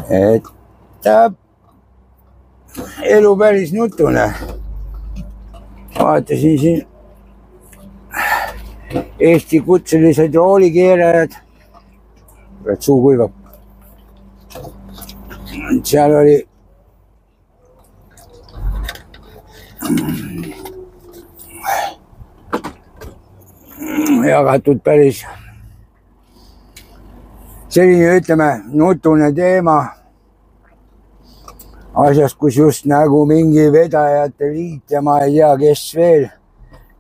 et elu päris nutune. Vaatasin siin Eesti kutselised roolikeerajad, suu kuivab. Seal oli jagatud päris selline, ütleme, nutune teema asjast, kus just nagu mingi vedajate liit ja ma ei tea, kes veel.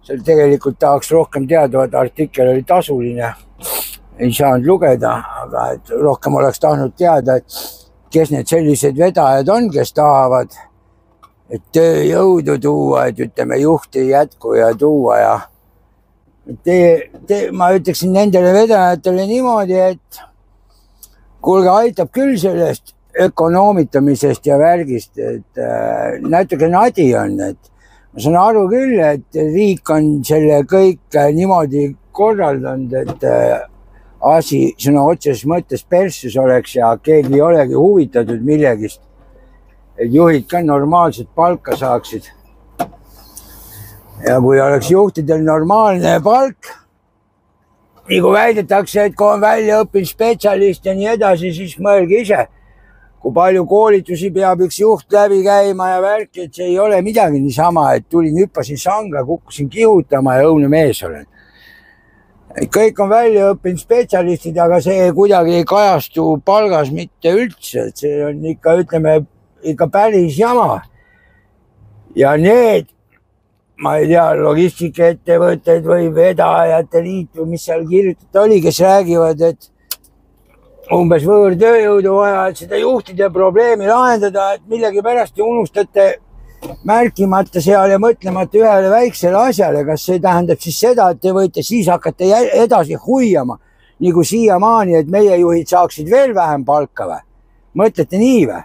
Seal tegelikult tahaks rohkem teada, et artikkel oli tasuline. Ei saanud lugeda, aga et rohkem oleks tahtnud teada, et kes need sellised vedajad on, kes tahavad et tööjõudu tuua, et ütleme juhti jätku ja tuua ja ma ütleksin nendele vedajatele niimoodi, et kuulge, aitab küll sellest ökonoomitamisest ja värgist, et natuke nadi on, et ma saan aru küll, et riik on selle kõik niimoodi korraldanud, et asi sõna otseses mõttes perssus oleks ja keegi ei olegi huvitatud millegist, et juhid ka normaalset palka saaksid. Ja kui oleks juhtidel normaalne palk, nagu väidetakse, et kui on välja õppinud spetsialist ja nii edasi, siis mõelge ise, kui palju koolitusi peab üks juht läbi käima ja värki, et see ei ole midagi niisama, et tulin, hüppasin sanga, kukkusin kihutama ja õudne mees olen. Kõik on välja õppinud spetsialistid, aga see kuidagi ei kajastu palgas mitte üldse, et see on ikka, ütleme, ikka päris jama. Ja need, ma ei tea, logistikaettevõtted või vedajate liit või mis seal kirjutatud oli, kes räägivad, et umbes võõrtööjõudu vaja, et seda juhtide probleemi lahendada, et millegi pärast te unustate märkimata seal ja mõtlemata ühele väiksele asjale, kas see tähendab siis seda, et te võite siis hakata edasi huiama, nagu siiamaani, et meie juhid saaksid veel vähem palka või? Mõtlete nii või?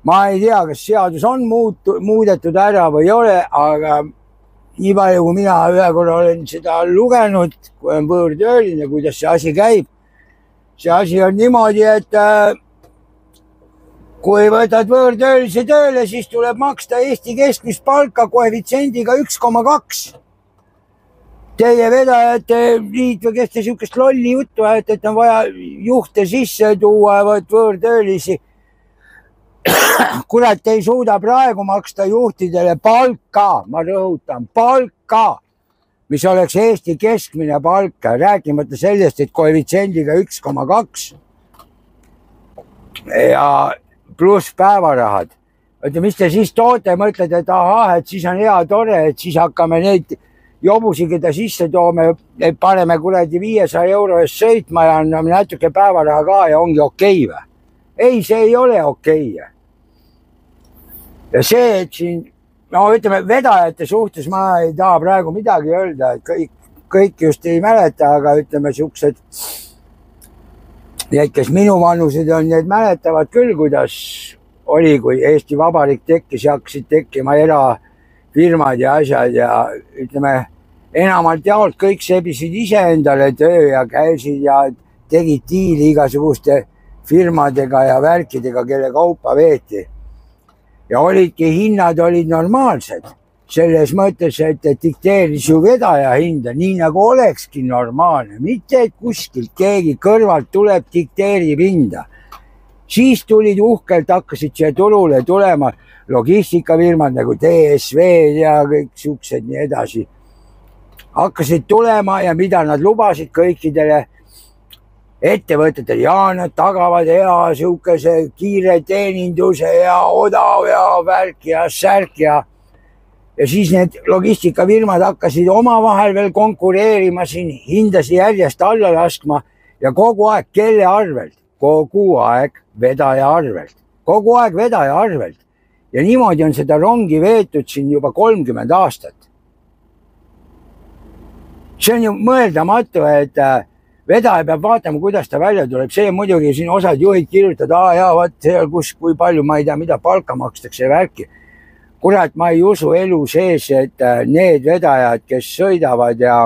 Ma ei tea, kas seadus on muudetud ära või ei ole, aga nii palju, kui mina ühe korra olen seda lugenud, kui on võõrtööline, kuidas see asi käib. See asi on niimoodi, et kui võtad võõrtöölise tööle, siis tuleb maksta Eesti keskmist palka koefitsiendiga 1,2. Teie vedajate liit või kes te sihukest lolli juttu ajate, et on vaja juhte sisse tuua ja võõrtöölisi. Kurat, ei suuda praegu maksta juhtidele palka, ma rõhutan, palka, mis oleks Eesti keskmine palka, rääkimata sellest, et koefitsiendiga 1,2 ja pluss päevarahad. Mis te siis toote, mõtlete, et ahah, et siis on hea tore, et siis hakkame neid jobusi, keda sisse toome, et paneme kuradi 500 euro eest sõitma ja anname natuke päevaraha ka ja ongi okei või? Ei, see ei ole okei. Ja see, et siin, no ütleme, vedajate suhtes ma ei taha praegu midagi öelda, et kõik just ei mäleta, aga ütleme, siuksed, need, kes minu vanused on, need mäletavad küll, kuidas oli, kui Eesti Vabariik tekkis ja hakkasid tekkima erafirmad ja asjad ja ütleme, enamalt jaolt kõik sebisid ise endale töö ja käisid ja tegid diili igasuguste firmadega ja värkidega, kelle kaupa veeti. Ja olidki, hinnad olid normaalsed. Selles mõttes, et dikteeris ju vedaja hinda, nii nagu olekski normaalne. Mitte, et kuskilt keegi kõrvalt tuleb, dikteerib hinda. Siis tulid uhkelt, hakkasid siia turule tulema logistikafirmad nagu DSV ja kõik siuksed nii edasi. Hakkasid tulema ja mida nad lubasid kõikidele ettevõtetel, ja nad tagavad hea siukese kiire teeninduse ja odav ja värk ja särk ja siis need logistikafirmad hakkasid omavahel veel konkureerima siin, hindasi järjest alla laskma ja kogu aeg kelle arvelt? Kogu aeg vedaja arvelt. Kogu aeg vedaja arvelt. Ja niimoodi on seda rongi veetud siin juba 30 aastat. See on ju mõeldamatu, et vedaja peab vaatama, kuidas ta välja tuleb. See muidugi siin osad juhid kirjutavad, vaat seal kus, kui palju, ma ei tea, mida palka makstakse värki. Kurat, ma ei usu elu sees, et need vedajad, kes sõidavad ja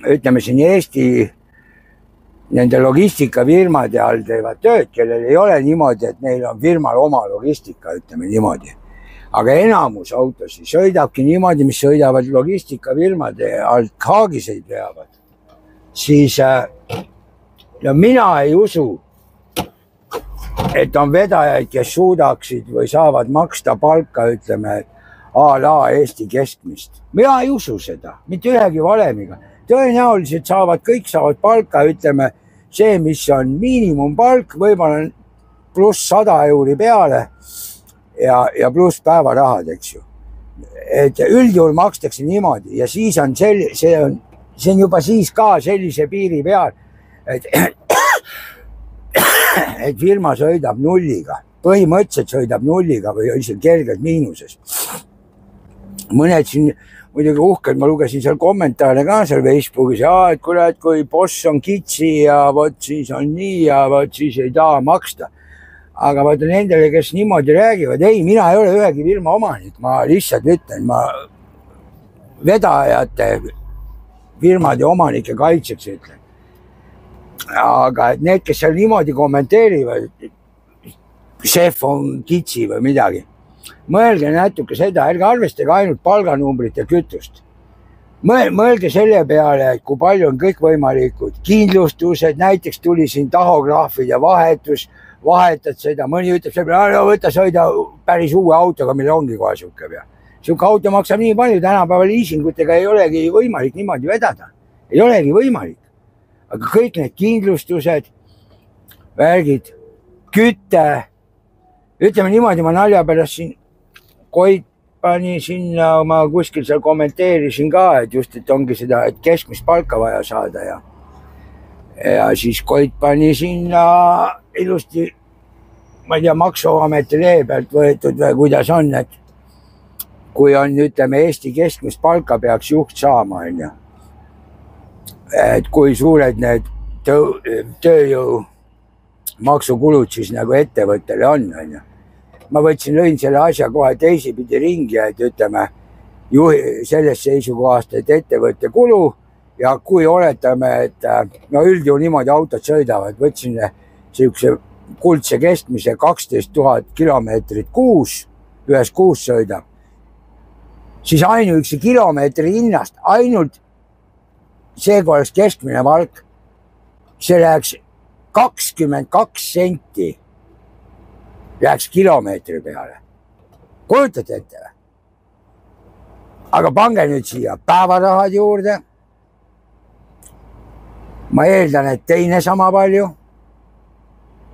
ütleme siin Eesti nende logistikafirmade all teevad tööd, kellel ei ole niimoodi, et neil on firmal oma logistika, ütleme niimoodi. Aga enamus autosid sõidabki niimoodi, mis sõidavad logistikafirmade alt haagiseid veavad. Siis no mina ei usu, et on vedajaid, kes suudaksid või saavad maksta palka, ütleme, a la Eesti keskmist. Mina ei usu seda, mitte ühegi valemiga. Tõenäoliselt kõik saavad palka, ütleme, see, mis on miinimumpalk, võib-olla pluss 100 euri peale ja pluss päevarahad, eks ju. Et üldjuhul makstakse niimoodi ja siis on see on juba siis ka sellise piiri peal, et firma sõidab nulliga. Põhimõtteliselt sõidab nulliga või isegi kergelt miinuses. Mõned siin muidugi uhked, ma lugesin seal kommentaare ka seal Facebookis, et kurat, kui boss on kitsi ja võt siis on nii ja võt siis ei taha maksta. Aga vaata nendele, kes niimoodi räägivad, ei, mina ei ole ühegi firma omanik, ma lihtsalt ütlen, ma vedajate firmade omanike kaitseks ütlen. Aga et need, kes seal niimoodi kommenteerivad, šef on kitsi või midagi, mõelge natuke seda, ärge arvestage ainult palganumbrit ja kütust. Mõelge selle peale, et kui palju on kõikvõimalikud kindlustused, näiteks tuli siin tahograafide vahetus, vahetad seda, mõni ütleb selle peale, võta sõida päris uue autoga, mille ongi kohe siuke pea. Siuke auto maksab nii palju, tänapäeval liisingutega ei olegi võimalik niimoodi vedada. Ei olegi võimalik. Aga kõik need kindlustused, värgid, kütte, ütleme niimoodi, ma nalja pärast siin Koit pani sinna, ma kuskil seal kommenteerisin ka, et just, et ongi seda, et keskmist palka vaja saada ja siis Koit pani sinna ilusti, ma ei tea, maksuameti lehe pealt võetud või kuidas on, et kui on, ütleme, Eesti keskmist palka peaks juht saama, on ju. Et kui suured need tööjõu maksukulud siis nagu ettevõttele on ju. Ma lõin selle asja kohe teisipidi ringi, et ütleme sellest seisukohast, et ettevõtte kulu ja kui oletame, et no üldjuhul niimoodi autod sõidavad, võtsin siukse kuldse keskmise 12 000 kilomeetrit kuus, ühes kuus sõidab, siis ainuüksi kilomeetri hinnast, ainult see, kui oleks keskmine palk, see läheks 22 senti läheks kilomeetri peale. Kujutate ette või? Aga pange nüüd siia päevarahad juurde. Ma eeldan, et teine sama palju.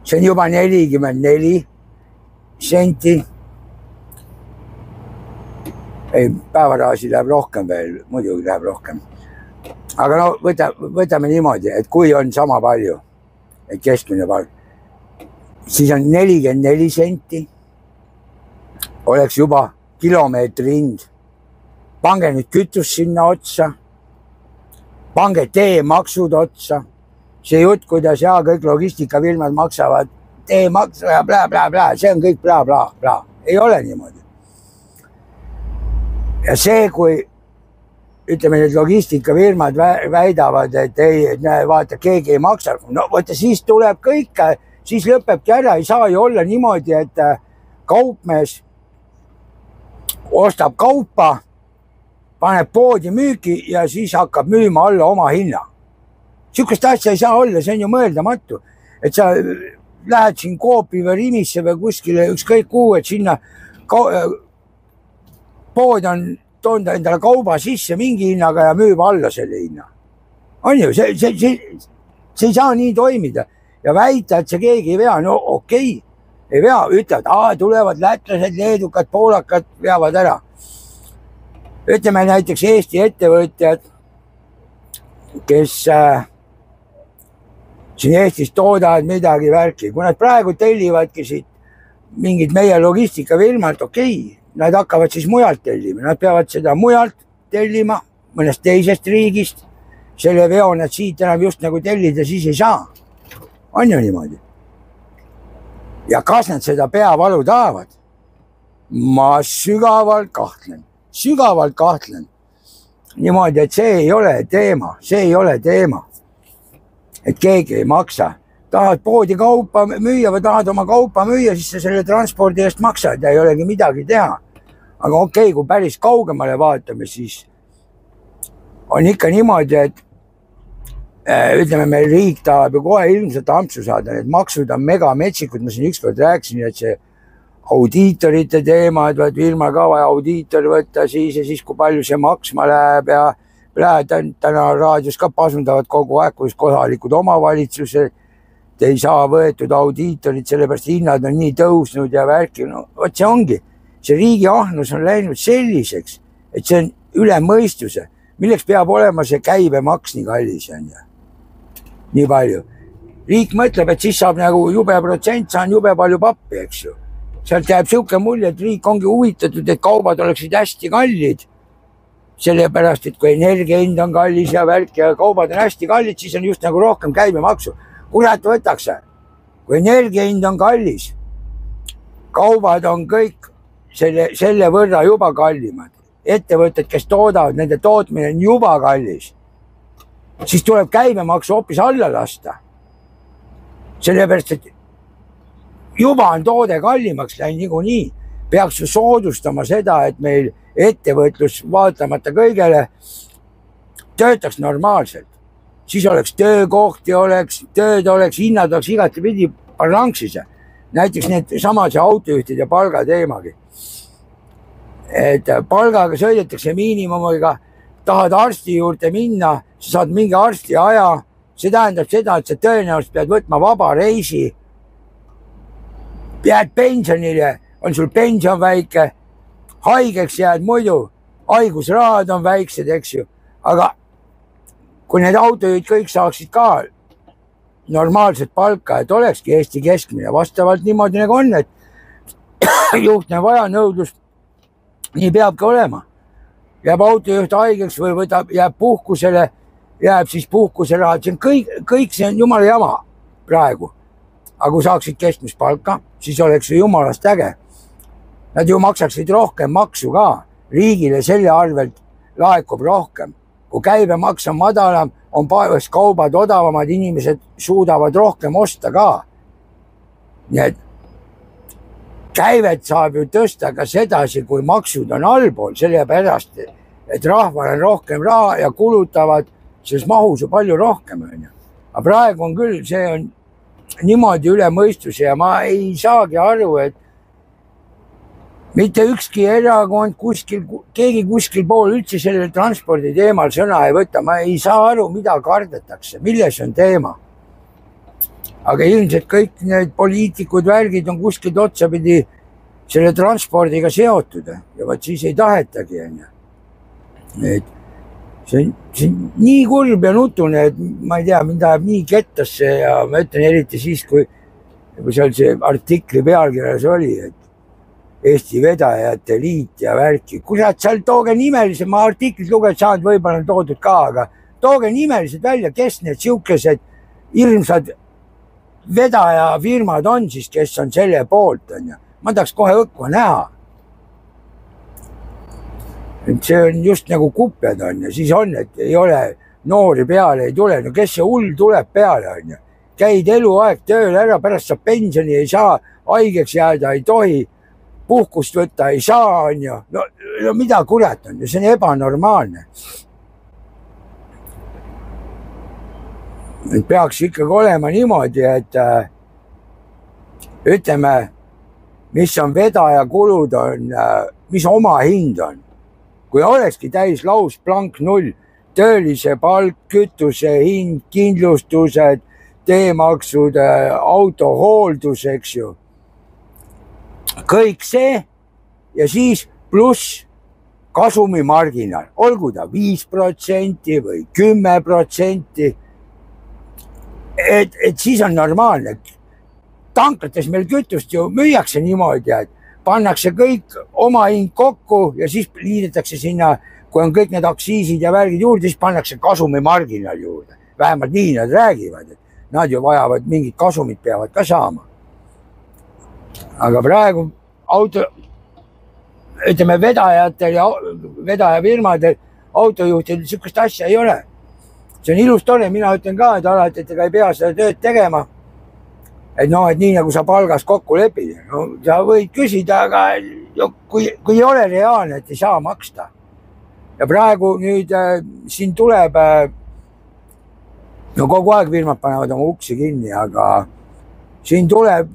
See on juba 44 senti. Ei, päevarahasi läheb rohkem veel, muidugi läheb rohkem. Aga no võtame niimoodi, et kui on sama palju, et keskmine palk, siis on 44 senti, oleks juba kilomeetri hind. Pange nüüd kütus sinna otsa, pange teemaksud otsa. See jutt, kuidas kõik logistikafirmad maksavad teemaksu ja bla, see on kõik bla. Ei ole niimoodi. Ja see, kui ütleme, need logistikafirmad väidavad, et ei, vaata, keegi ei maksa. No võtta, siis tuleb kõik, siis lõpebki ära, ei saa ju olla niimoodi, et kaupmees ostab kaupa, paneb poodi müüki ja siis hakkab müüma alla oma hinna. Siukest asja ei saa olla, see on ju mõeldamatu. Et sa lähed siin Coopi või Rimisse või kuskile ükskõik kuhu, et sinna pood on toonud endale kauba sisse mingi hinnaga ja müüb alla selle hinna. On ju, see ei saa nii toimida. Ja väita, et see keegi ei vea, no okei, ei vea, ütlevad, tulevad lätlased, leedukad, poolakad veavad ära. Ütleme näiteks Eesti ettevõtjad, kes siin Eestis toodavad midagi värki. Kui nad praegu tellivadki siit mingid meie logistikafirmad, okei, nad hakkavad siis mujalt tellima. Nad peavad seda mujalt tellima, mõnest teisest riigist. Selle veo nad siit enam just nagu tellida siis ei saa. On ju niimoodi. Ja kas nad seda peavalu tahavad? Ma sügavalt kahtlen. Niimoodi, et see ei ole teema. et keegi ei maksa. Tahad poodi kaupa müüa või tahad oma kaupa müüa, siis sa selle transpordi eest maksad ja ei olegi midagi teha. Aga okei, kui päris kaugemale vaatame, siis on ikka niimoodi, et ütleme, meil riik tahab ju kohe ilmselt ampsu saada, need maksud on megametsikud, ma siin ükskord rääkisin, et see audiitorite teema, et võid firma ka vaja audiitor võtta siis ja siis, kui palju see maksma läheb ja täna raadios ka pasundavad kogu aeg, kus kohalikud omavalitsused ei saa võetud audiitorid, sellepärast hinnad on nii tõusnud ja värki, no vot see ongi, see riigi ahnus on läinud selliseks, et see on üle mõistuse, milleks peab olema see käibemaks nii kallis on ja nii palju. Riik mõtleb, et siis saab nagu jube protsent, saan jube palju pappi, eks ju. Sealt jääb siuke mulje, et riik ongi huvitatud, et kaubad oleksid hästi kallid. Sellepärast, et kui energia hind on kallis ja värk ja kaubad on hästi kallid, siis on just nagu rohkem käibemaksu. Kurat võtaks, kui energia hind on kallis, kaubad on kõik selle võrra juba kallimad. Ettevõtted, kes toodavad, nende tootmine on juba kallis. Siis tuleb käibemaksu hoopis alla lasta. Sellepärast, et juba on toode kallimaks läinud niikuinii. Peaks ju soodustama seda, et meil ettevõtlus vaatamata kõigele töötaks normaalselt. Siis oleks töökohti, tööd oleks, hinnad oleks igatepidi balanssis. Näiteks need samad autojuhtide palga teemagi. Et palgaga sõidetakse miinimumiga, tahad arsti juurde minna, sa saad mingi arsti aja, see tähendab seda, et sa tõenäoliselt pead võtma vaba reisi, jääd pensionile, on sul pension väike, haigeks jääd muidu, haigusrahad on väiksed, eks ju, aga kui need autojuhid kõik saaksid ka normaalset palka, et olekski Eesti keskmine, vastavalt niimoodi nagu on, et juhtne vaja nõudlus, nii peabki olema. Jääb autojuht haigeks või jääb puhkusele, jääb siis puhkuseraha, see on kõik see on jumala jama praegu. Aga kui saaksid keskmist palka, siis oleks see jumalast äge. Nad ju maksaksid rohkem maksu ka, riigile selle arvelt laekub rohkem. Kui käibemaks on madalam, on paevast kaubad odavamad, inimesed suudavad rohkem osta ka. Nii et käivet saab ju tõsta ka sedasi, kui maksud on allpool, sellepärast, et rahval on rohkem raha ja kulutavad selles mahus ju palju rohkem. Aga praegu on küll, see on niimoodi üle mõistuse ja ma ei saagi aru, et mitte ükski erakond keegi kuskil pool üldse sellel transpordi teemal sõna ei võta. Ma ei saa aru, mida kardetakse, milles on teema. Aga ilmselt kõik need poliitikud värgid on kuskilt otsapidi selle transpordiga seotud ja võt siis ei tahetagi. Et see on nii kurb ja nutune, et ma ei tea, mind läheb nii kettasse ja ma ütlen eriti siis, kui seal see artikli pealkirjas oli, et Eesti vedajate liit ja värki. Kurat, seal tooge nimelised, ma artiklit lugenud saanud, võib-olla on toodud ka, aga tooge nimelised välja, kes need siukesed hirmsad vedajafirmad on siis, kes on selle poolt. Ma tahaks kohe õkku näha. Et see on just nagu kupjad on ja siis on, et ei ole noori peale, ei tule. No kes see hull tuleb peale on ja käid eluaeg tööl ära, pärast saab pensioni, ei saa, haigeks jääda, ei tohi, puhkust võtta ei saa on ju. No mida kurat on ju, see on ebanormaalne. Et peaks ikkagi olema niimoodi, et ütleme, mis on vedaja kulud on, mis oma hind on. Kui olekski täis laus blank null, töölise palk, kütuse hind, kindlustused, teemaksud, autohooldus, eks ju. Kõik see ja siis pluss kasumimarginaal, olgu ta 5% või 10%, et siis on normaalne. Tanklates meil kütust ju müüakse niimoodi, et pannakse kõik oma hind kokku ja siis liidetakse sinna, kui on kõik need aktsiisid ja värgid juurde, siis pannakse kasumimarginaal juurde. Vähemalt nii nad räägivad, et nad ju vajavad mingit kasumit, peavad ka saama. Aga praegu ütleme vedajatel ja vedajafirmadel, autojuhtidel sükest asja ei ole. see on ilus tore, mina ütlen ka, et alati, et ega ei pea seda tööd tegema. Et noh, et nii nagu sa palgas kokku lepid, no sa võid küsida, aga kui ei ole reaalne, et ei saa maksta. Ja praegu nüüd siin tuleb, no kogu aeg firmad panevad oma uksi kinni, aga siin tuleb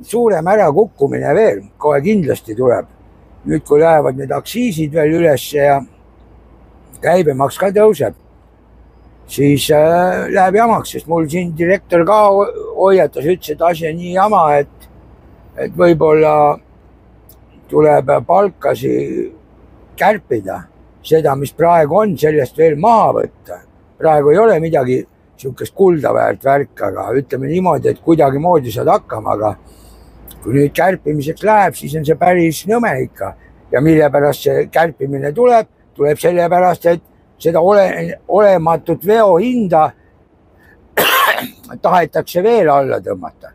suurem ärakukkumine veel, kohe kindlasti tuleb. Nüüd, kui lähevad need aktsiisid veel üles ja käibemaks ka tõuseb, siis läheb jamaks, sest mul siin direktor ka hoiatas, ütles, et asi on nii jama, et võib-olla tuleb palkasi kärpida, seda, mis praegu on, sellest veel maha võtta. Praegu ei ole midagi sihukest kuldaväärt värk, aga ütleme niimoodi, et kuidagi moodi saad hakkama, aga kui nüüd kärpimiseks läheb, siis on see päris nõme ikka. Ja mille pärast see kärpimine tuleb selle pärast, et seda olematut veohinda tahetakse veel alla tõmmata.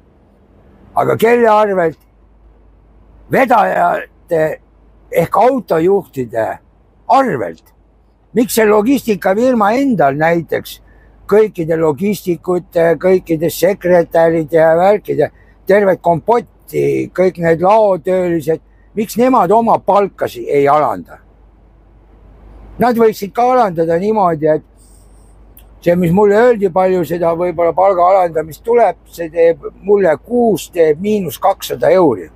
Aga kelle arvelt? Vedajate ehk autojuhtide arvelt. Miks see logistikafirma endal näiteks kõikide logistikute, kõikide sekretäride ja värkide, tervet kompotti, kõik need laotöölised, miks nemad oma palkasi ei alanda? Nad võiksid ka alandada niimoodi, et see, mis mulle öeldi palju seda võib-olla palga alandamist tuleb, see teeb mulle kuus teeb -200 €.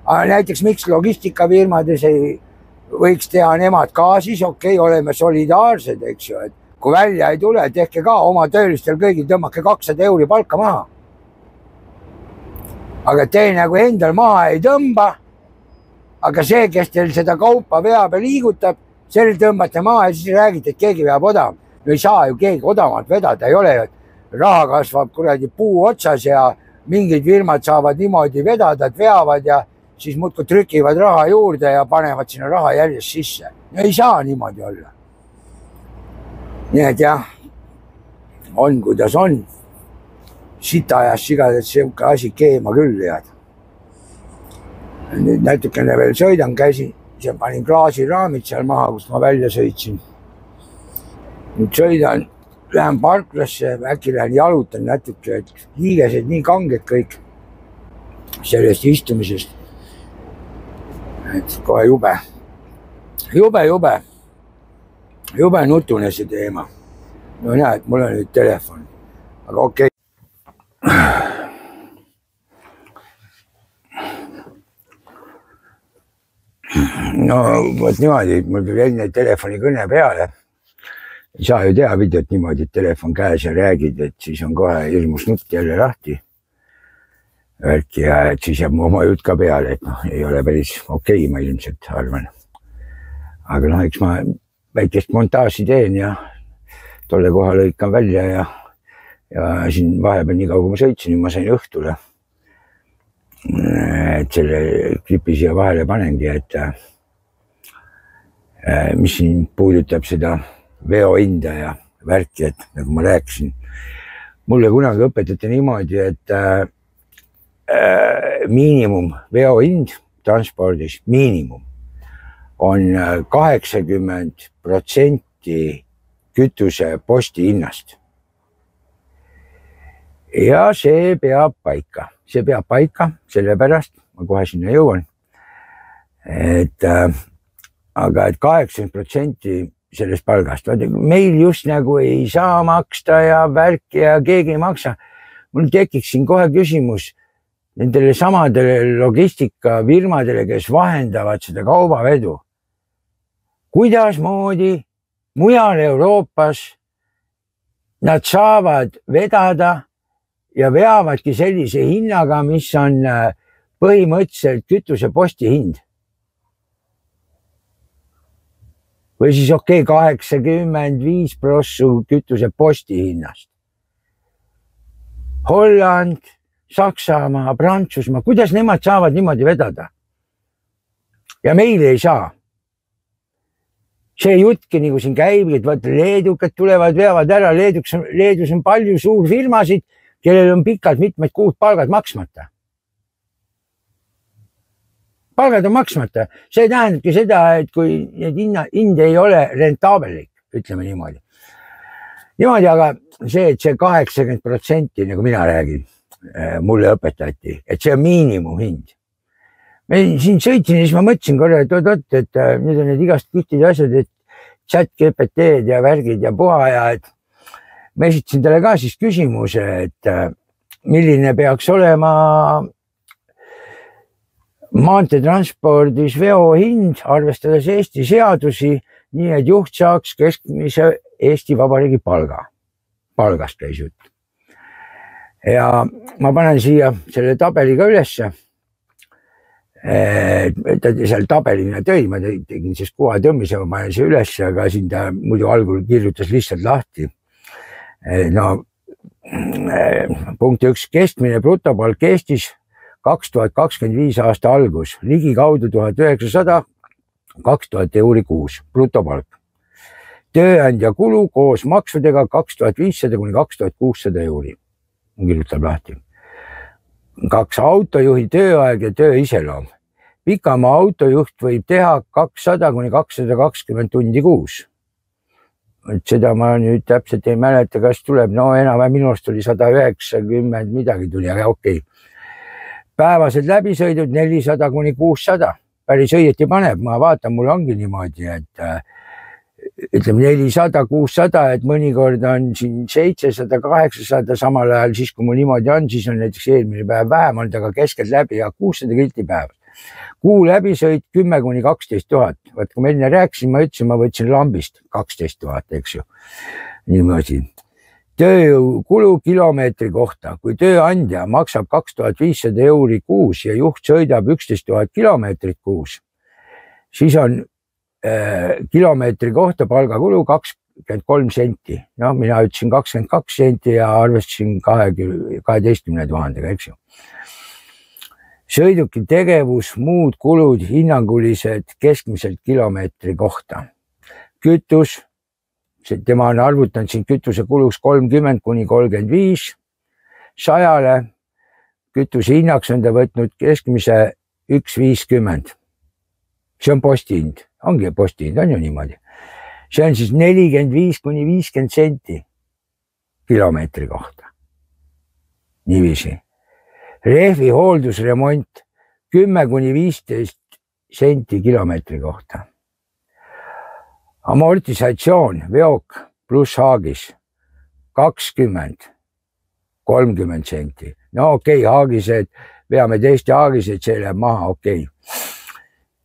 Aga näiteks miks logistikafirmades ei võiks teha nemad ka siis, okei, oleme solidaarsed, eks ju, et kui välja ei tule, tehke ka oma töölistel kõigil, tõmmake 200 € palka maha. Aga te nagu endal maha ei tõmba, aga see, kes teil seda kaupa veab ja liigutab, sel tõmbate maha ja siis räägite, et keegi veab odavam. No ei saa ju keegi odavamalt vedada, ei ole ju, et raha kasvab kuradi puu otsas ja mingid firmad saavad niimoodi vedada, et veavad ja siis muudkui trükivad raha juurde ja panevad sinna raha järjest sisse. No ei saa niimoodi olla. Nii et jah, on kuidas on. Sita ajas sigades siuke asi keema küll jääd. Nüüd natukene veel sõidan, käisin, panin klaasiraamid seal maha, kust ma välja sõitsin. Nüüd sõidan, lähen parklasse, äkki lähen jalutan natuke, et liigesed nii kanged kõik sellest istumisest. Et kohe jube nutune see teema. No näed, mul on nüüd telefon, aga okei. No võt niimoodi, mul peab enne telefoni kõne peale. Ei saa ju teha videot niimoodi, et telefon käes ja räägid, et siis on kohe hirmus nutt jälle lahti. Värki ja et siis jääb mu oma jutt ka peale, et noh, ei ole päris okei, ma ilmselt arvan. Aga noh, eks ma väikest montaaži teen ja tolle koha lõikan välja ja siin vahepeal nii kaua, kui ma sõitsin, ma sain õhtule. Et selle klipi siia vahele panengi, et mis siin puudutab seda veohinda ja värki, et nagu ma rääkisin. Mulle kunagi õpetati niimoodi, et miinimum veohind transpordis, miinimum on 80% kütuse posti hinnast. Ja see peab paika, sellepärast, ma kohe sinna jõuan, et aga et 80% sellest palgast, meil just nagu ei saa maksta ja värki ja keegi ei maksa. Mul tekiks siin kohe küsimus nendele samadele logistikafirmadele, kes vahendavad seda kaubavedu. Kuidas moodi mujal Euroopas nad saavad vedada ja veavadki sellise hinnaga, mis on põhimõtteliselt kütuse posti hind. Või siis okei, 85% kütuse posti hinnast. Holland, Saksamaa, Prantsusmaa, kuidas nemad saavad niimoodi vedada? Ja meil ei saa. See jutki nagu siin käib, et vaata leedukad tulevad, veavad ära, Leedus on palju suurfirmasid, kellel on pikalt mitmed kuud palgad maksmata. Palgad on maksmata. See tähendabki seda, et kui need hind ei ole rentaabelik, ütleme niimoodi. niimoodi, aga see, et see 80%, nagu mina räägin, mulle õpetati, et see on miinimumhind. Me siin sõitsin ja siis ma mõtlesin korra, et oot, et nüüd on need igast kühtid asjad, et chat GPT-d ja värgid ja puha ja et ma esitasin talle ka siis küsimuse, et milline peaks olema maanteetranspordis veohind, arvestades Eesti seadusi, nii et juht saaks keskmise Eesti Vabariigi palgast käis jutt. Ja ma panen siia selle tabeliga ülesse. Seal tabelina tõi, ma tegin siis kuva tõmmise, ma panen siia ülesse, aga siin ta muidu algul kirjutas lihtsalt lahti. No, punkt 1, keskmine brutopalk Eestis 2025 aasta algus, ligi kaudu 1900-2000 euri kuus brutopalk. Tööandja kulu koos maksudega 2500-2600 euri, kirjutab lahti. 2 autojuhi tööaeg ja töö iseloom. Pikamaa autojuht võib teha 200-220 tundi kuus. Seda ma nüüd täpselt ei mäleta, kas tuleb, no enam minu arust oli 190 midagi tuli, aga okei. Päevased läbisõidud 400-600, päris õieti paneb, ma vaatan, mul ongi niimoodi, et ütleme 400-600, et mõnikord on siin 700-800, samal ajal siis, kui mul niimoodi on, siis on näiteks eelmine päev vähem olnud, aga keskelt läbi ja 600 kilti päevas. Kuu läbisõit 10-12 000. Vaat kui ma enne rääkisin, ma ütlesin, ma võtsin lambist 12 000, eks ju. Niimoodi. Tööjõukulu kilomeetri kohta. Kui tööandja maksab 2500 euri kuus ja juht sõidab 11 000 kilomeetrit kuus, siis on kilomeetri kohta palgakulu 23 senti. No, mina ütlesin 22 senti ja arvestasin 12 000, eks ju. Sõiduki tegevus, muud kulud, hinnangulised keskmiselt kilomeetri kohta. Kütus, tema on arvutanud siin kütuse kuluks 30-35 100-le. Kütuse hinnaks on ta võtnud keskmise 1,50. See on postihind, ongi postihind, on ju niimoodi. See on siis 45-50 senti kilomeetri kohta. Niiviisi. Rehvi hooldusremont 10-15 senti kilomeetri kohta. Amortisatsioon, veok pluss haagis 20-30 senti. No okei, haagised, veame tõesti haagised, see läheb maha, okei.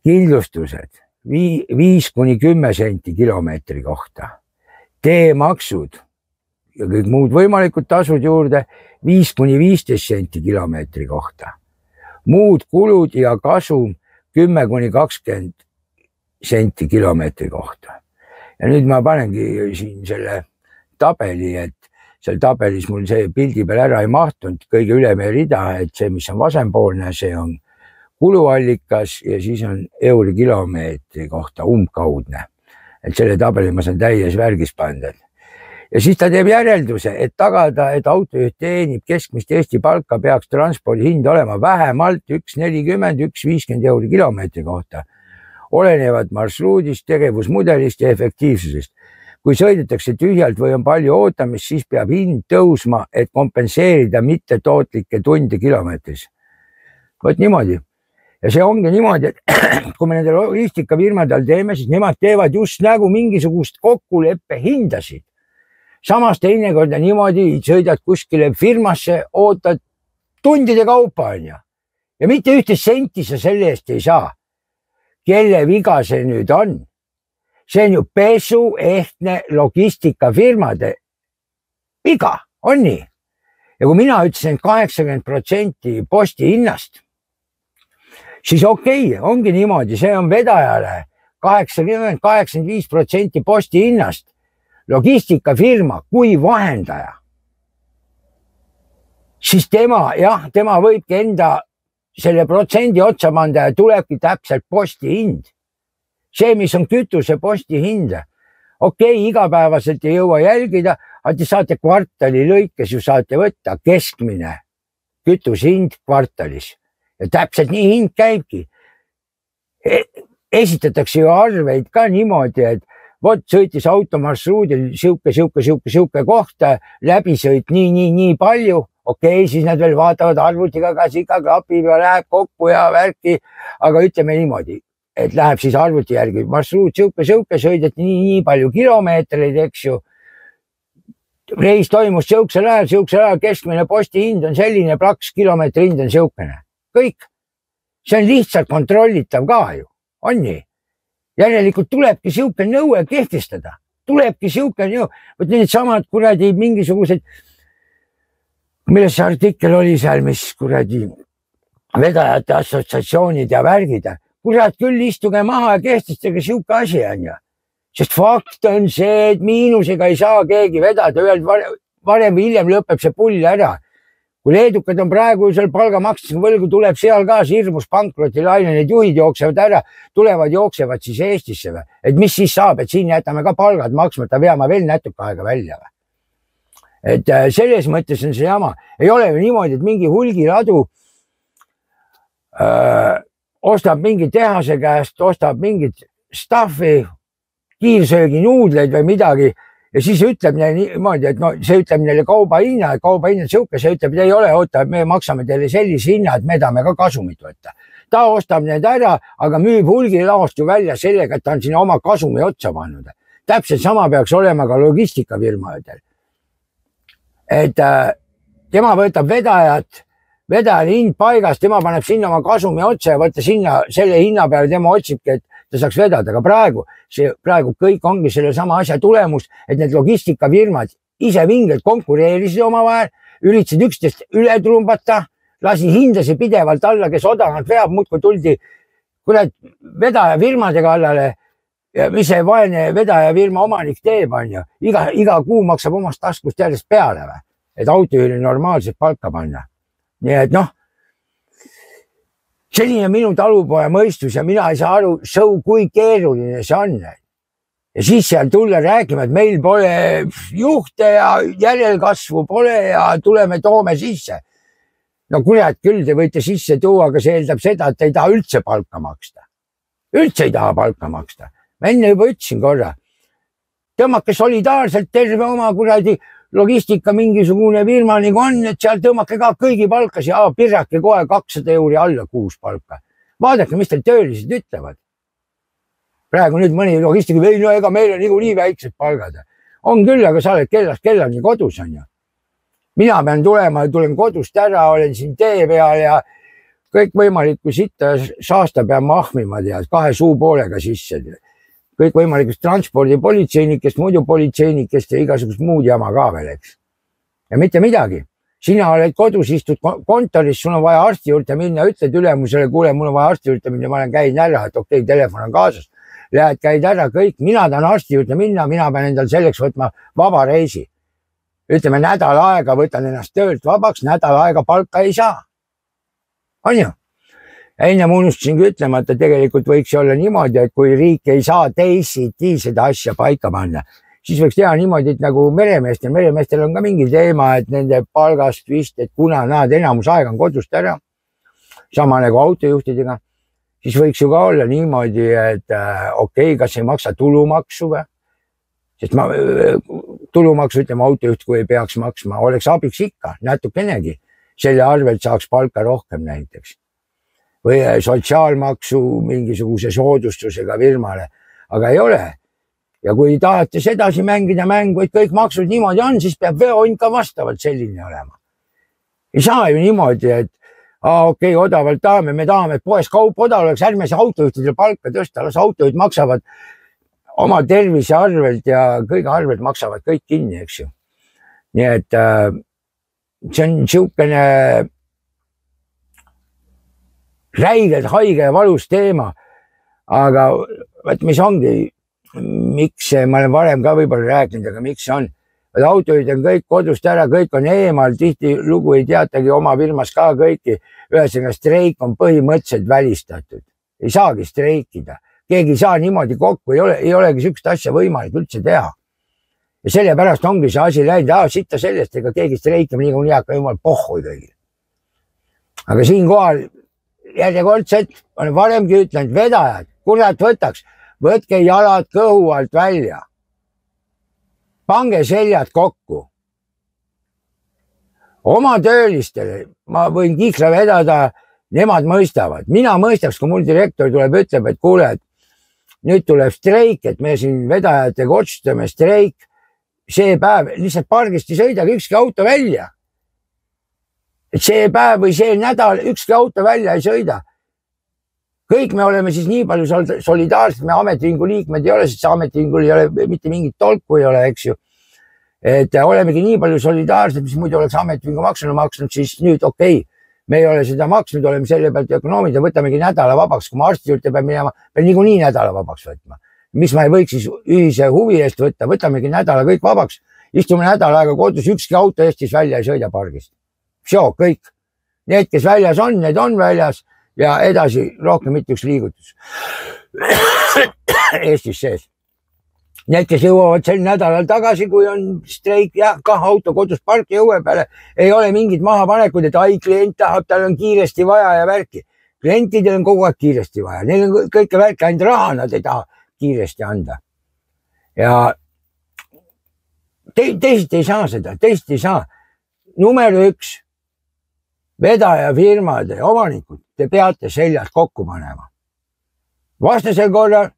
Kindlustused 5-10 senti kilomeetri kohta. Teemaksud ja kõik muud võimalikud tasud juurde 5-15 senti kilomeetri kohta. Muud kulud ja kasum 10-20 senti kilomeetri kohta. Ja nüüd ma panengi siin selle tabeli, et seal tabelis mul see pildi peal ära ei mahtunud, kõige ülemine rida, et see, mis on vasempoolne, see on kuluallikas ja siis on euri kilomeetri kohta umbkaudne. Et selle tabeli ma saan täies värgis pandud. Ja siis ta teeb järelduse, et tagada, et autojuht teenib keskmist Eesti palka, peaks transpordi hind olema vähemalt 1,40-1,50 euri kilomeetri kohta. Olenevad marsruudist, tegevusmudelist ja efektiivsusest. Kui sõidetakse tühjalt või on palju ootamist, siis peab hind tõusma, et kompenseerida mitte tootlikke tunde kilomeetris. Võt niimoodi. Ja see ongi niimoodi, et kui me nende logistikafirmadel teeme, siis nemad teevad just nagu mingisugust kokkuleppe hindasid. Samas teinekord on niimoodi, sõidad kuskile firmasse, ootad tundide kaupa on ju. Ja mitte ühte senti sa selle eest ei saa. Kelle viga see nüüd on? See on ju pesuehtne logistikafirmade viga, on nii? Ja kui mina ütlesin 80% posti hinnast, siis okei, ongi niimoodi, see on vedajale 80-85% posti hinnast. Logistikafirma kui vahendaja. Siis tema võibki enda selle protsendi otsa manda ja tulebki täpselt posti hind. See, mis on kütuse posti hind. Okei, igapäevaselt ei jõua jälgida, aga te saate kvartali lõikes ju saate võtta keskmine kütushind kvartalis. Ja täpselt nii hind käibki. Esitatakse ju arveid ka niimoodi, et vot sõitis automarsruudil siuke koht, läbisõit nii palju. Okei, siis nad veel vaatavad arvutiga, kas ikka klapib ja läheb kokku ja värki. Aga ütleme niimoodi, et läheb siis arvuti järgi. Marsruut siuke sõideti nii palju kilomeetreid, eks ju. Reis toimus siuksel ajal, keskmine posti hind on selline, plaks kilomeetri hind on siukene. Kõik. See on lihtsalt kontrollitav ka ju. On nii? Järelikult tulebki siuke nõue kehtestada. Tulebki siuke nõue. Võt need samad kuradi mingisugused, milles see artikkel oli seal, mis kuradi vedajate assotsiatsioonid ja värgid. Kurat küll, istuge maha ja kehtestage siuke asi on ju. Sest fakt on see, et miinusega ei saa keegi vedada. Varem või hiljem lõpeb see pull ära. Kui leedukad on praegu seal palgamaksmisega võlgu, tuleb seal ka hirmus pankrotilaine, need juhid jooksevad ära, jooksevad siis Eestisse või. Et mis siis saab, et siin jätame ka palgad maksmata, veame veel natuke aega välja või. Et selles mõttes on see jama. Ei ole ju niimoodi, et mingi hulgiladu ostab mingi tehase käest, ostab mingit staffi, kiirsööginuudleid või midagi. Ja siis ütleb neile niimoodi, et no, see ütleb neile kauba hinna siuke, see ütleb, et ei ole, oota, me maksame teile sellise hinna, et me tahame ka kasumit võtta. Ta ostab need ära, aga müüb hulgilaost ju välja sellega, et ta on sinna oma kasumi otsa pannud. Täpselt sama peaks olema ka logistikafirmadel. Et tema võtab vedajal hind paigast, tema paneb sinna oma kasumi otsa ja võtta sinna selle hinna peale, tema otsibki, et ta saaks vedada, aga praegu kõik ongi selle sama asja tulemus, et need logistikafirmad ise vingelt konkureerisid omavahel, üritasid üksteist üle trumbata, lasi hindasid pidevalt alla, kes odavalt veab, muudkui tuldi kurat vedajafirmade kallale ja mis see vaene vedajafirma omanik teeb, on ju. Iga kuu maksab omast taskust järjest peale, et autojuhile normaalselt palka panna. Nii et noh, selline minu talupoja mõistus ja mina ei saa aru, kui keeruline see on. Ja siis seal tulla rääkima, et meil pole juhte ja järelkasvu pole ja toome sisse. No kurat küll, te võite sisse tuua, aga see eeldab seda, et ei taha üldse palka maksta. Üldse ei taha palka maksta. Ma enne juba ütlesin korra. Tõmmake solidaarselt terve oma kuradi logistika mingisugune firma nagu on, et seal tõmmake ka kõigi palkasi ja pirrake kohe 200 € alla kuus palka. Vaadake, mis teil töölised ütlevad. Praegu nüüd mõni logistika, no ega meil on nii väiksed palgad. On küll, aga sa oled kellast kellani kodus on ju. Mina pean tulen kodust ära, olen siin tee peal ja kõik võimalikku sitta saasta pean mahmima 2 suupoolega sisse. Kõik võimalikust transpordipolitseinikest, muidu politseinikest ja igasugust muud jama ka veel, eks. Ja mitte midagi. Sina oled kodus, istud kontoris, sul on vaja arsti juurde minna, ütled ülemusele, kuule, mul on vaja arsti juurde minna, ma olen käinud ära, et okei, telefon on kaasas. Lähed, käid ära kõik, mina tahan arsti juurde minna, mina pean endal selleks võtma vaba reisi. Ütleme, nädal aega võtan ennast töölt vabaks, nädal aega palka ei saa. On ju? Enne unustasingi ütlemata, tegelikult võiks olla niimoodi, et kui riik ei saa teisiti seda asja paika panna, siis võiks teha niimoodi, et nagu meremeestel on ka mingi teema, et nende palgast vist, et kuna nad enamus aega on kodust ära, sama nagu autojuhtidega, siis võiks ju ka olla niimoodi, et okei, kas ei maksa tulumaksu või? Sest tulumaksu, ütleme, autojuht, kui ei peaks maksma, oleks abiks ikka, natukenegi. Selle arvelt saaks palka rohkem näiteks. Või sotsiaalmaksu mingisuguse soodustusega firmale, aga ei ole. Ja kui tahate sedasi mängida mängu, et kõik maksud niimoodi on, siis peab veohind ka vastavalt selline olema. Ei saa ju niimoodi, et okei, odavalt tahame, me tahame, et poes kaup odav oleks, ärme see autojuhtidele palka tõsta, las autojuhid maksavad oma tervise arvelt ja kõige arvelt maksavad kõik kinni, eks ju. Nii et see on niisugune räigelt haige ja valus teema, aga võt, mis ongi, miks ma olen varem ka võib-olla rääkinud, aga miks see on? Autojuhid on kõik kodust ära, kõik on eemal, tihti lugu ei teatagi oma firmas ka kõiki. Ühesõnaga streik on põhimõtteliselt välistatud. Ei saagi streikida. Keegi ei saa niimoodi kokku, ei olegi sükst asja võimalik üldse teha. Ja sellepärast ongi see asi läinud, sitta sellest, ega keegi streikima nii kui jääka jumal pohhu kõigil. Aga siin kohal järjekordselt olen varemgi ütlenud, vedajad, kurat võtaks, võtke jalad kõhu alt välja. Pange seljad kokku. Oma töölistele ma võin kihla vedada, nemad mõistavad. Mina mõistaks, kui mul direktor tuleb, ütleb, et kuule, et nüüd tuleb streik, et me siin vedajatega otsustame streik. See päev lihtsalt pargist ei sõidagi ükski auto välja. Et see päev või see nädal ükski auto välja ei sõida. Kõik me oleme siis nii palju solidaarsed, me ametiühingu liikmed ei ole, sest see ametiühingul ei ole mitte mingit tolku ei ole, eks ju. Et olemegi nii palju solidaarsed, mis muidu oleks ametiühingu maksnud, siis nüüd okei. Me ei ole seda maksnud, oleme selle pealt ökonoomid ja võtamegi nädala vabaks. Kui ma arsti juurde pean minema, pean niikuinii nädala vabaks võtma. Mis ma ei võiks siis ühise huvi eest võtta, võtamegi nädala kõik vabaks. Istume nädala aega kodus, ükski auto Eestis välja ei sõida pargist. Kõik. Need, kes väljas on, need on väljas ja edasi rohkem mitte üks liigutus Eestis sees. Need, kes jõuavad sel nädalal tagasi, kui on streik ja kah auto kodus parki õue peale, ei ole mingid mahapanekud, et ai, klient tahab, tal on kiiresti vaja ja värki. Klientidel on kogu aeg kiiresti vaja. Neil on kõike värki, ainult raha nad ei taha kiiresti anda. Ja teised ei saa seda, teised ei saa. Number 1, vedajafirmade omanikud, te peate seljad kokku panema. Vastasel korral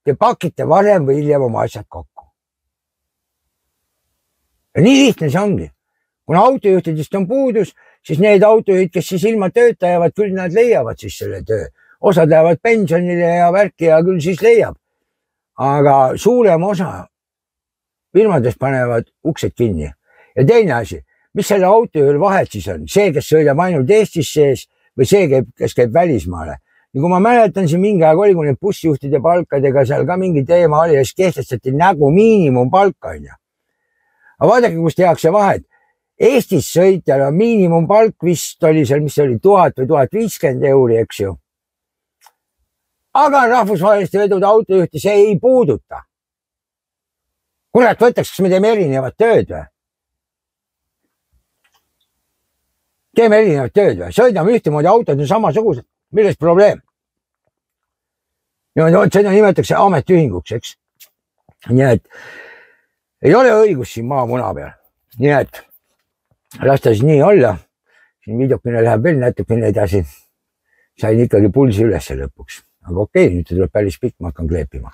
te pakite varem või hiljem oma asjad kokku. Ja nii lihtne see ongi. Kuna autojuhtidest on puudus, siis need autojuhid, kes siis ilma tööta jäävad, küll nad leiavad siis selle töö. Osad lähevad pensionile ja värki ja küll siis leiab. Aga suurem osa firmadest panevad uksed kinni. Ja teine asi, mis selle autojuhil vahet siis on? See, kes sõidab ainult Eestis sees või see, kes käib välismaale. Ja kui ma mäletan, siin mingi aeg oli, kui need bussijuhtide palkadega seal ka mingi teema oli ja siis kehtestati nägu miinimumpalka. Aga vaadake, kus tehakse vahet. Eestis sõitjal on miinimumpalk vist oli seal, mis oli 1000 või 1050 euri, eks ju. Aga rahvusvaheliste vedude autojuhti see ei puuduta. Kurat, võtaks, kas me teeme erinevat tööd või? Teeme erinevat tööd või? Sõidame ühtemoodi autod on samasugused. Milles probleem? Seda nimetakse ametiühinguks, eks? Nii et ei ole õigus siin maamuna peal. Nii et lasta siis nii olla. Siin videokene läheb veel natukene edasi. Sain ikkagi pulsi üles lõpuks. Aga okei, nüüd tuleb päris pikk, ma hakkan kleepima.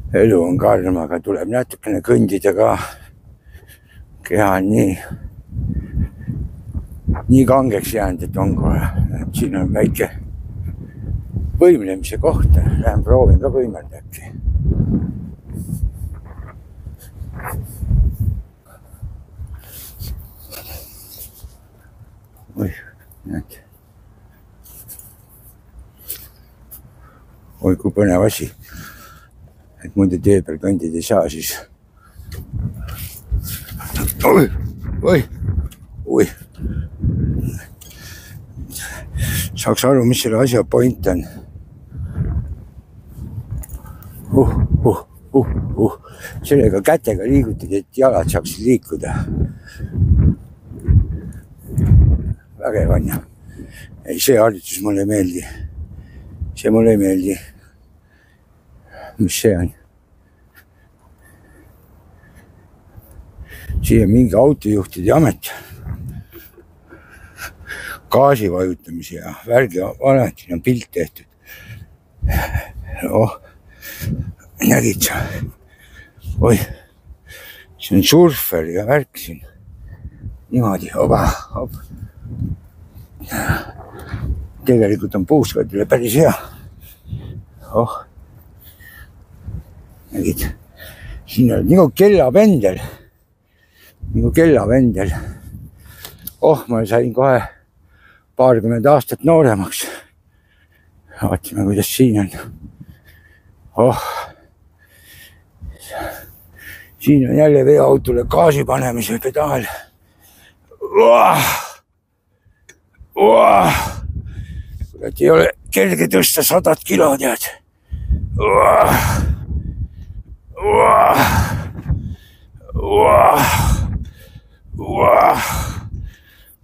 Elu on karm, aga tuleb natukene kõndida ka. Keha on nii kangeks jäänud, et on kohe. Siin on väike võimlemise koht. Lähen proovin ka võimelda äkki. Oi, kui põnev asi. Et muidu tee peal kõndid ei saa, siis. Oi. Saaks aru, mis selle asja point on. Sellega kätega liigutad, et jalad saaksid liikuda. Vägev on. Ei, see harjutus mulle ei meeldi. See mulle ei meeldi. Mis see on? Siia mingi autojuhtide amet. Gaasi vajutamise ja värgi alati on pilt tehtud. Nägid sa? Oi, see on surfer ja värk siin. Niimoodi, hop. Tegelikult on puuskadile päris hea. Nägid, siin on nagu kellavendel. Ma sain kohe 20 aastat nooremaks. Vaatame, kuidas siin on. Siin on jälle veoautole gaasi panemise pedaal. Kurat, ei ole kerge tõsta 100 kilo, tead.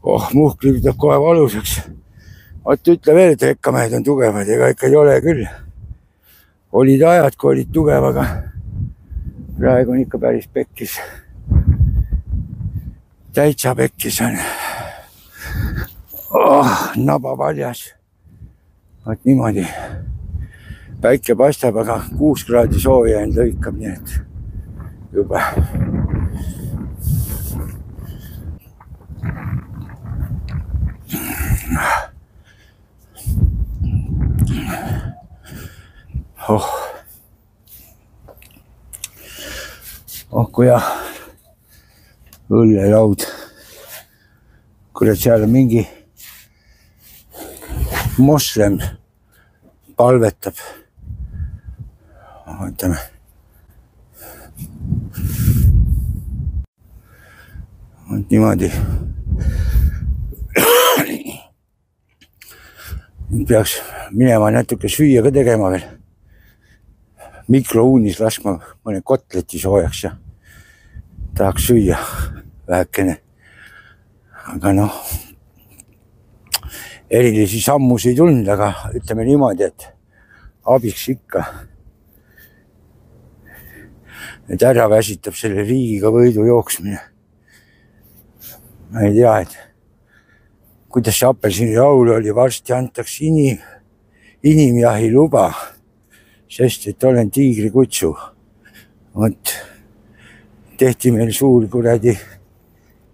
Oh, muhkli pidab kohe valusaks. Vaat ütle veel, et rekkamehed on tugevad, ega ikka ei ole küll. Olid ajad, kui olid tugev, aga praegu on ikka päris pekkis. Täitsa pekkis on. Naba paljas. Vaat niimoodi. Päike paistab, aga 6 kraadi sooja end lõikab, nii et juba. Kui ja õllelaud. Kuule, seal on mingi moslem palvetab. Vaatame. Niimoodi. Peaks minema natuke süüa ka tegema veel. Mikrouunis laskma mõne kotleti soojaks ja tahaks süüa vähekene. Aga noh, erilisi sammusi ei tulnud, aga ütleme niimoodi, et abiks ikka. Et ära väsitab selle riigiga võidu jooksmine. Ma ei tea, et kuidas see Apelsini laul oli, varsti antaks inimjahi luba, sest et olen tiigri kutsu. Vot, tehti meil suur kuradi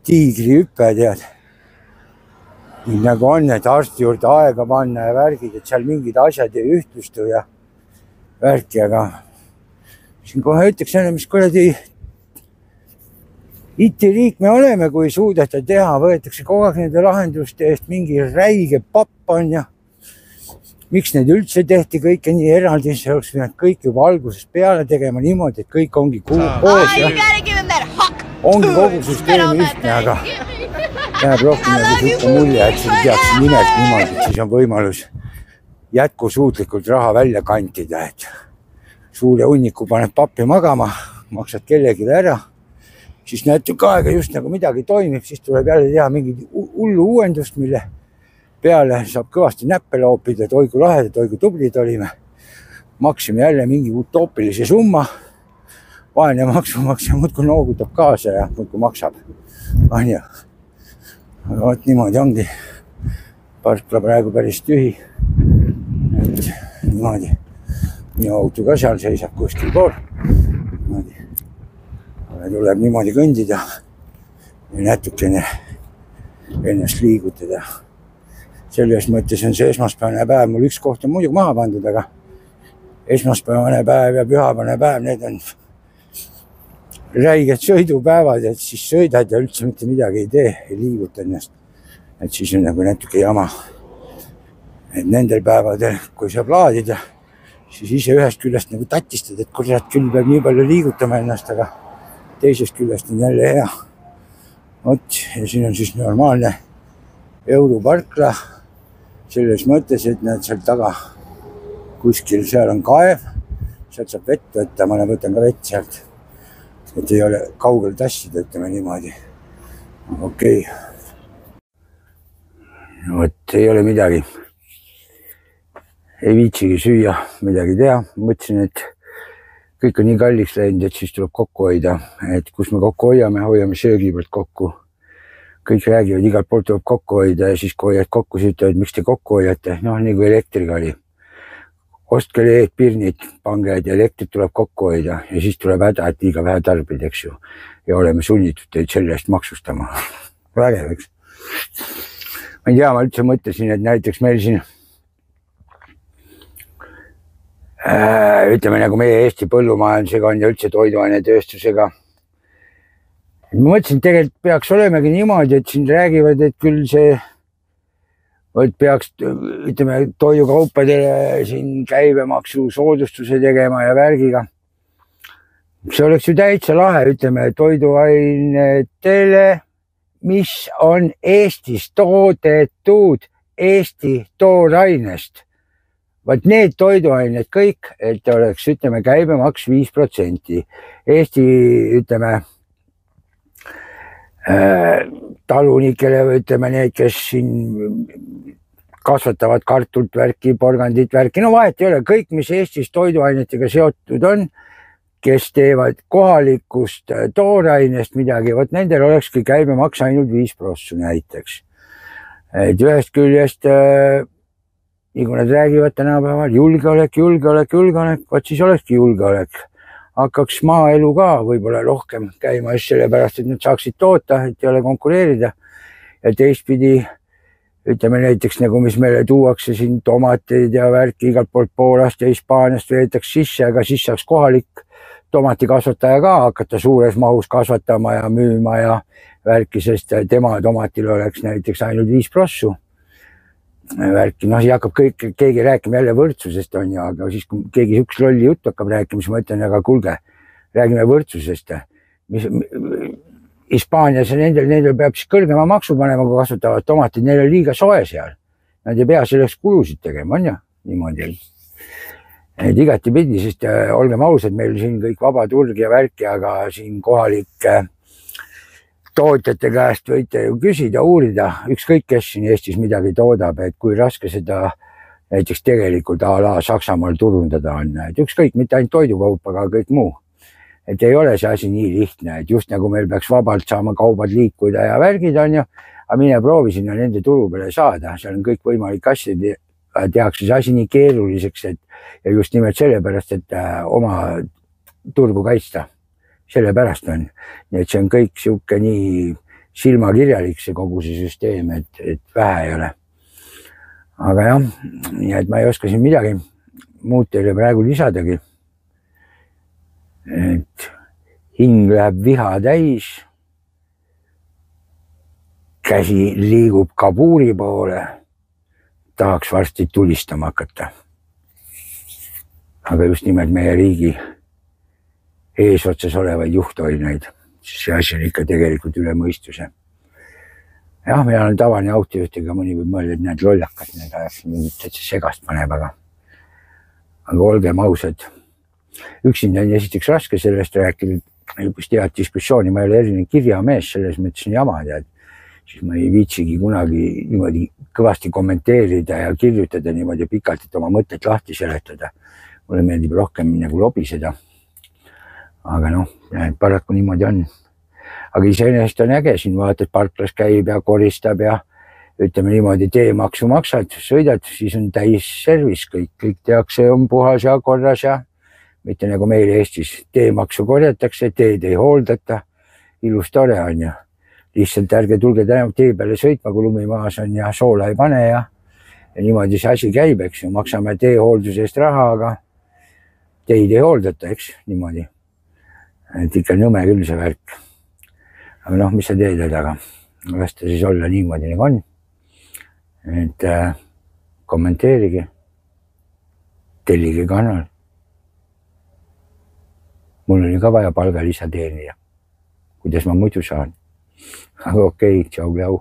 tiigri hüpe, tead. Nii nagu on, et arsti juurde aega panna ja värgid, et seal mingid asjad ei ühtlustu ja värki, aga siin kohe ütleks enne, mis kuradi IT-riik me oleme, kui suudeta teha, võetakse kogu aeg nende lahenduste eest mingi räige papp on ja miks need üldse tehti kõike nii eraldi, see oleks pidanud kõik juba algusest peale tegema niimoodi, et kõik ongi koos ja ongi kogu süsteemi ühtne, aga jääb rohkem nagu siuke mulje, et siin peaks nimelt niimoodi, et siis on võimalus jätkusuutlikult raha välja kantida, et suure hunniku paned pappi magama, maksad kellelegi ära, siis natuke aega just nagu midagi toimib, siis tuleb jälle teha mingi hullu uuendust, mille peale saab kõvasti näppe loopida, et oi kui lahedad, oi kui tublid olime. Maksime jälle mingi utoopilise summa, vaene maksumaksja muudkui noogutab kaasa ja muudkui maksab. On ju. Vaat niimoodi ongi. Parkla praegu päris tühi. Et niimoodi. Minu auto ka seal seisab kuskil pool. Niimoodi. Tuleb niimoodi kõndida ja natukene ennast liigutada. Selles mõttes on see esmaspäevane päev. Mul üks koht on muidugi maha pandud, aga esmaspäevane päev ja pühapäevane päev, need on räiged sõidupäevad, et siis sõidad ja üldse mitte midagi ei tee, ei liiguta ennast. Et siis on nagu natuke jama. Et nendel päevadel, kui saab laadida, siis ise ühest küljest nagu tatistad, et kurat küll peab nii palju liigutama ennast, aga teisest küljest on jälle hea. Vot, ja siin on siis normaalne Europarkla. Selles mõttes, et näed seal taga kuskil seal on kaev, sealt saab vett võtta, ma võtan ka vett sealt, et ei ole kaugel tassida, ütleme niimoodi. Okei. Vot, ei ole midagi. Ei viitsigi süüa, midagi teha. Mõtlesin, et kõik on nii kalliks läinud, et siis tuleb kokku hoida. Et kus me kokku hoiame söögi pealt kokku. Kõik räägivad, igalt poolt tuleb kokku hoida ja siis kui hoiad kokku, siis ütlevad, miks te kokku hoiate. Noh, nii kui elektriga oli. Ostke LED-pirnid, pange, et elektrit tuleb kokku hoida ja siis tuleb häda, et liiga vähe tarbid, eks ju. Ja oleme sunnitud teid selle eest maksustama. Vägev, eks. Ma ei tea, ma üldse mõtlesin, et näiteks meil siin ütleme nagu meie Eesti põllumajandusega on ja üldse toiduainetööstusega. Ma mõtlesin, tegelikult peaks olemegi niimoodi, et siin räägivad, et küll see peaks, ütleme, toidukaupadele siin käibemaksu soodustuse tegema ja värgiga. See oleks ju täitsa lahe, ütleme, toiduainetele, mis on Eestis toodetud Eesti toorainest. Vaat need toiduained kõik, et oleks, ütleme, käibemaks 5%. Eesti, ütleme, talunikele või ütleme need, kes siin kasvatavad kartult värki, porgandit värki, no vahet ei ole, kõik, mis Eestis toiduainetega seotud on, kes teevad kohalikust toorainest midagi, vot nendel olekski käibemaks ainult 5% näiteks. Et ühest küljest, nagu nad räägivad tänapäeval, julgeolek, vot siis olekski julgeolek. Hakkaks maaelu ka võib-olla rohkem käima just sellepärast, et nad saaksid toota, et ei ole konkureerida. Ja teistpidi, ütleme näiteks nagu mis meile tuuakse siin tomateid ja värki igalt poolt Poolast ja Hispaaniast veetakse sisse, aga siis saaks kohalik tomatikasvataja ka hakata suures mahus kasvatama ja müüma ja värki, sest tema tomatil oleks näiteks ainult 5% värki. No siis hakkab keegi rääkima jälle võrdsusest on ju, aga siis kui keegi üks lolli juttu hakkab rääkima, siis ma ütlen, aga kuulge, räägime võrdsusest. Hispaanias ja nendel peab siis kõrgema maksu panema, kui kasvatavad tomatid, neil on liiga soe seal. Nad ei pea selleks kulusid tegema, on ju, niimoodi. Et igati pidi, sest olgem ausad, meil siin kõik vaba turg ja värki, aga siin kohalike tootjate käest võite ju küsida, uurida, ükskõik kes siin Eestis midagi toodab, et kui raske seda näiteks tegelikult a la Saksamaal turundada on, et ükskõik, mitte ainult toidukaup, aga kõik muu. Et ei ole see asi nii lihtne, et just nagu meil peaks vabalt saama kaubad liikuda ja värgid on ju, aga mine proovi sinna nende turu peale saada, seal on kõik võimalik asjad, tehakse see asi nii keeruliseks, et ja just nimelt sellepärast, et oma turgu kaitsta. Sellepärast on. Nii et see on kõik siuke nii silmakirjalik see kogu see süsteem, et vähe ei ole. Aga jah, nii et ma ei oska siin midagi muud teile praegu lisadagi. Et hing läheb viha täis. Käsi liigub kabuuri poole. Tahaks varsti tulistama hakata. Aga just nimelt meie riigi eesotsas olevaid juhtoineid. See asi on ikka tegelikult üle mõistuse. Jah, meil on tavaline autojuhtiga, mõni võib mõelda, et need lollakad, need ajaks mingit segast paneb, aga olgem ausad. Üksinda on esiteks raske sellest rääkida, just head diskussiooni, ma ei ole erinev kirjamees, selles mõttes on jama, tead. Siis ma ei viitsigi kunagi niimoodi kõvasti kommenteerida ja kirjutada niimoodi pikalt, et oma mõtted lahti seletada. Mulle meeldib rohkem nagu lobiseda. Aga noh, paraku niimoodi on. Aga iseenesest on äge, siin vaatad, parklas käib ja koristab ja ütleme niimoodi, teemaksu maksad, sõidad, siis on täis servis, kõik tehakse, on puhas ja korras ja mitte nagu meil Eestis teemaksu korjatakse, teed ei hooldata, ilus tore on ja lihtsalt ärge tulge tee peale sõitma, kui lumimaas on ja soola ei pane ja niimoodi see asi käib, eks ju, maksame teehoolduse eest raha, aga teid ei hooldata, eks, niimoodi. Et ikka nõme küll see värk. Aga noh, mis sa teed, aga lasta siis olla niimoodi nagu on. Et kommenteerige, tellige kanal. Mul oli ka vaja palgalisa teenida. Kuidas ma muidu saan. Aga okei, tšau, klau.